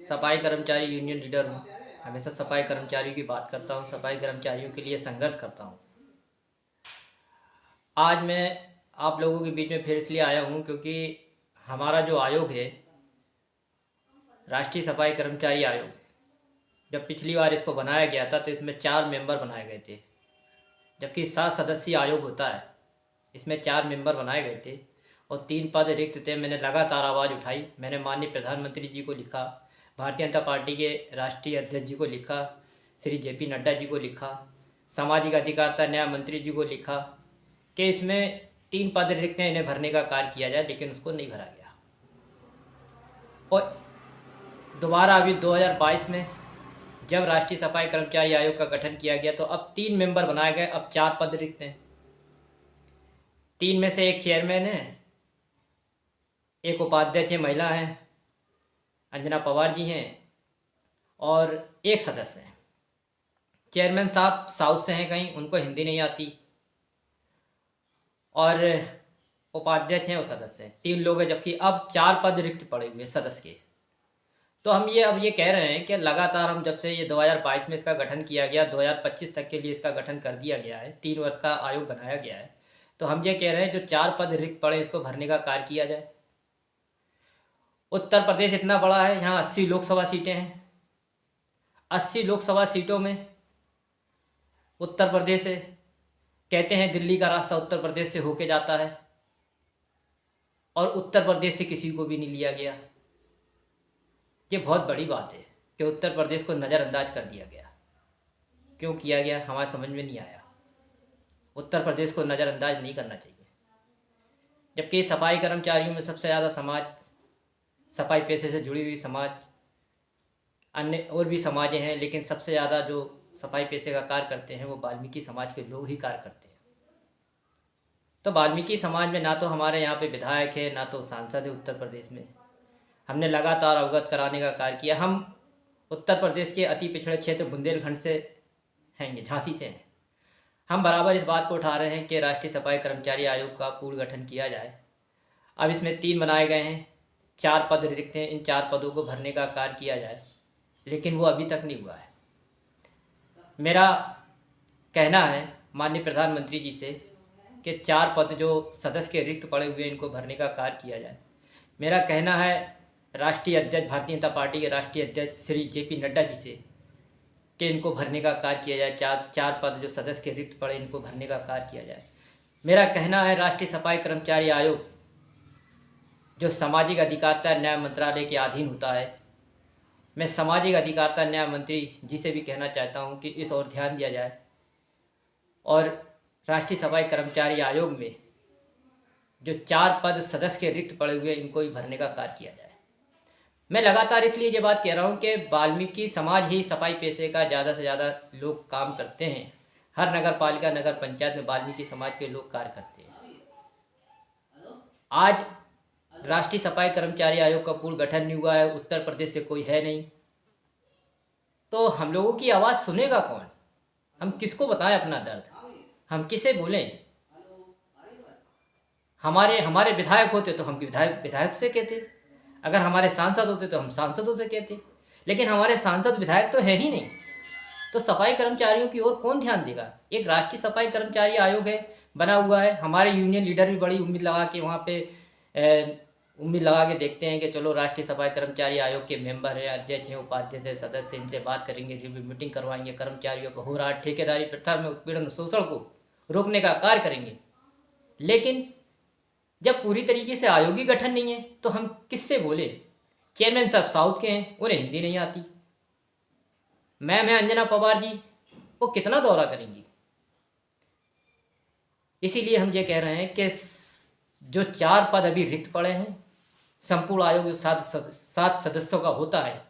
सफाई कर्मचारी union leader हूँ। हमेशा सफाई कर्मचारियों की बात करता हूँ, सफाई कर्मचारियों के लिए संघर्ष करता हूँ। आज मैं आप लोगों के बीच में फिर इसलिए आया हूँ क्योंकि हमारा जो आयोग है, राष्ट्रीय सफाई कर्मचारी आयोग, जब पिछली बार इसको बनाया गया था तो इसमें 4 मेंबर बनाए गए थे, जबकि 7 सदस्यीय आयोग होता है। इसमें 4 मेंबर बनाए गए थे और 3 पद रिक्त थे। मैंने लगातार आवाज़ उठाई। मैंने माननीय प्रधानमंत्री जी को लिखा, भारतीय जनता पार्टी के राष्ट्रीय अध्यक्ष जी को लिखा, श्री जेपी नड्डा जी को लिखा, सामाजिक अधिकारिता न्याय मंत्री जी को लिखा कि इसमें 3 पद रिक्त हैं, इन्हें भरने का कार्य किया जाए, लेकिन उसको नहीं भरा गया। और दोबारा अभी 2022 में जब राष्ट्रीय सफाई कर्मचारी आयोग का गठन किया गया तो अब 3 मेंबर बनाए गए, अब 4 पद रिक्त हैं। 3 में से एक चेयरमैन है, एक उपाध्यक्ष है, महिला हैं, अंजना पवार जी हैं, और एक सदस्य हैं। चेयरमैन साहब साउथ से हैं, कहीं उनको हिंदी नहीं आती, और उपाध्यक्ष हैं और सदस्य हैं, 3 लोग हैं, जबकि अब 4 पद रिक्त पड़े हुए सदस्य के। तो हम ये कह रहे हैं कि लगातार हम जब से ये 2022 में इसका गठन किया गया, 2025 तक के लिए इसका गठन कर दिया गया है, 3 वर्ष का आयोग बनाया गया है, तो हम ये कह रहे हैं जो 4 पद रिक्त पड़े इसको भरने का कार्य किया जाए। उत्तर प्रदेश इतना बड़ा है, यहाँ 80 लोकसभा सीटें हैं। 80 लोकसभा सीटों में उत्तर प्रदेश है। कहते हैं दिल्ली का रास्ता उत्तर प्रदेश से होके जाता है, और उत्तर प्रदेश से किसी को भी नहीं लिया गया। ये बहुत बड़ी बात है कि उत्तर प्रदेश को नज़रअंदाज कर दिया गया। क्यों किया गया हमारे समझ में नहीं आया। उत्तर प्रदेश को नज़रअंदाज नहीं करना चाहिए, जबकि सफाई कर्मचारियों में सबसे ज़्यादा समाज, सफाई पेशे से जुड़ी हुई समाज, अन्य और भी समाजें हैं, लेकिन सबसे ज़्यादा जो सफाई पेशे का कार्य करते हैं वो वाल्मीकि समाज के लोग ही कार्य करते हैं। तो वाल्मीकि समाज में ना तो हमारे यहाँ पे विधायक है, ना तो सांसद है उत्तर प्रदेश में। हमने लगातार अवगत कराने का कार्य किया। हम उत्तर प्रदेश के अति पिछड़े क्षेत्र बुंदेलखंड से हैं, झांसी से हैं। हम बराबर इस बात को उठा रहे हैं कि राष्ट्रीय सफाई कर्मचारी आयोग का पूर्ण गठन किया जाए। अब इसमें 3 बनाए गए हैं, 4 पद रिक्त हैं, इन 4 पदों को भरने का कार्य किया जाए, लेकिन वो अभी तक नहीं हुआ है। मेरा कहना है माननीय प्रधानमंत्री जी से कि 4 पद जो सदस्य के रिक्त पड़े हुए हैं इनको भरने का कार्य किया जाए। मेरा कहना है राष्ट्रीय अध्यक्ष, भारतीय जनता पार्टी के राष्ट्रीय अध्यक्ष श्री जेपी नड्डा जी से कि इनको भरने का कार्य किया जाए। 4 पद जो सदस्य के रिक्त पड़े इनको भरने का कार्य किया जाए। मेरा कहना है राष्ट्रीय सफाई कर्मचारी आयोग जो सामाजिक अधिकारिता न्याय मंत्रालय के अधीन होता है, मैं सामाजिक अधिकारिता न्याय मंत्री जी से भी कहना चाहता हूं कि इस ओर ध्यान दिया जाए और राष्ट्रीय सफाई कर्मचारी आयोग में जो 4 पद सदस्य के रिक्त पड़े हुए इनको ही भरने का कार्य किया जाए। मैं लगातार इसलिए ये बात कह रहा हूँ कि वाल्मीकि समाज ही सफाई पेशे का ज़्यादा से ज़्यादा लोग काम करते हैं। हर नगर पालिका, नगर पंचायत में वाल्मीकि समाज के लोग कार्य करते हैं। आज राष्ट्रीय सफाई कर्मचारी आयोग का पूर्ण गठन नहीं हुआ है, उत्तर प्रदेश से कोई है नहीं, तो हम लोगों की आवाज़ सुनेगा कौन? हम किसको बताएं अपना दर्द? हम किसे बोलें? हमारे विधायक होते तो हम विधायक से कहते, अगर हमारे सांसद होते तो हम सांसदों से कहते, लेकिन हमारे सांसद विधायक तो है ही नहीं, तो सफाई कर्मचारियों की ओर कौन ध्यान देगा? एक राष्ट्रीय सफाई कर्मचारी आयोग है, बना हुआ है। हमारे यूनियन लीडर भी बड़ी उम्मीद लगा के वहाँ पे उम्मीद लगा के देखते हैं कि चलो राष्ट्रीय सफाई कर्मचारी आयोग के मेंबर हैं, अध्यक्ष हैं, उपाध्यक्ष हैं, सदस्य, इनसे बात करेंगे, रिव्यू मीटिंग करवाएंगे, कर्मचारियों को हो रहा ठेकेदारी प्रथा में उत्पीड़न शोषण को रोकने का कार्य करेंगे। लेकिन जब पूरी तरीके से आयोगी गठन नहीं है तो हम किससे बोले? चेयरमैन साहब साउथ के हैं, उन्हें हिंदी नहीं आती। मैम है अंजना पवार जी, वो कितना दौरा करेंगी? इसीलिए हम ये कह रहे हैं कि जो 4 पद अभी रिक्त पड़े हैं, संपूर्ण आयोग जो 7 सदस्यों का होता है,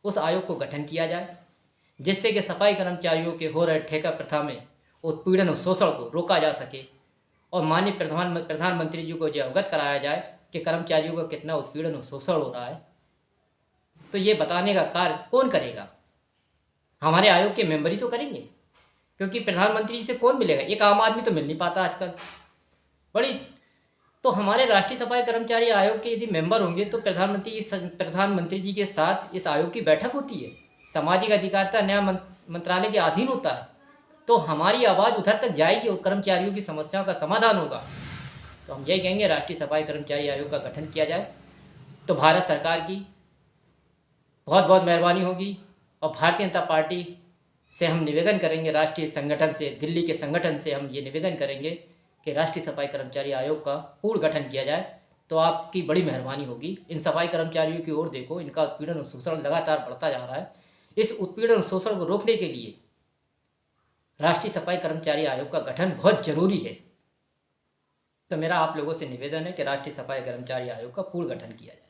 उस आयोग को गठन किया जाए, जिससे कि सफाई कर्मचारियों के हो रहे ठेका प्रथा में उत्पीड़न और शोषण को रोका जा सके, और माननीय प्रधानमंत्री जी को यह अवगत कराया जाए कि कर्मचारियों का कितना उत्पीड़न और शोषण हो रहा है। तो ये बताने का कार्य कौन करेगा? हमारे आयोग के मेंबर ही तो करेंगे, क्योंकि प्रधानमंत्री जी से कौन मिलेगा? एक आम आदमी तो मिल नहीं पाता आजकल। बड़ी तो तो हमारे राष्ट्रीय सफाई कर्मचारी आयोग के यदि मेंबर होंगे तो प्रधानमंत्री जी के साथ इस आयोग की बैठक होती है, सामाजिक अधिकारिता न्याय मंत्रालय के अधीन होता है, तो हमारी आवाज़ उधर तक जाएगी और कर्मचारियों की समस्याओं का समाधान होगा। तो हम यही कहेंगे राष्ट्रीय सफाई कर्मचारी आयोग का गठन किया जाए, तो भारत सरकार की बहुत बहुत मेहरबानी होगी। और भारतीय जनता पार्टी से हम निवेदन करेंगे, राष्ट्रीय संगठन से, दिल्ली के संगठन से हम ये निवेदन करेंगे कि राष्ट्रीय सफाई कर्मचारी आयोग का पूर्ण गठन किया जाए, तो आपकी बड़ी मेहरबानी होगी। इन सफाई कर्मचारियों की ओर देखो, इनका उत्पीड़न और शोषण लगातार बढ़ता जा रहा है। इस उत्पीड़न और शोषण को रोकने के लिए राष्ट्रीय सफाई कर्मचारी आयोग का गठन बहुत जरूरी है। तो मेरा आप लोगों से निवेदन है कि राष्ट्रीय सफाई कर्मचारी आयोग का पूर्ण गठन किया जाए।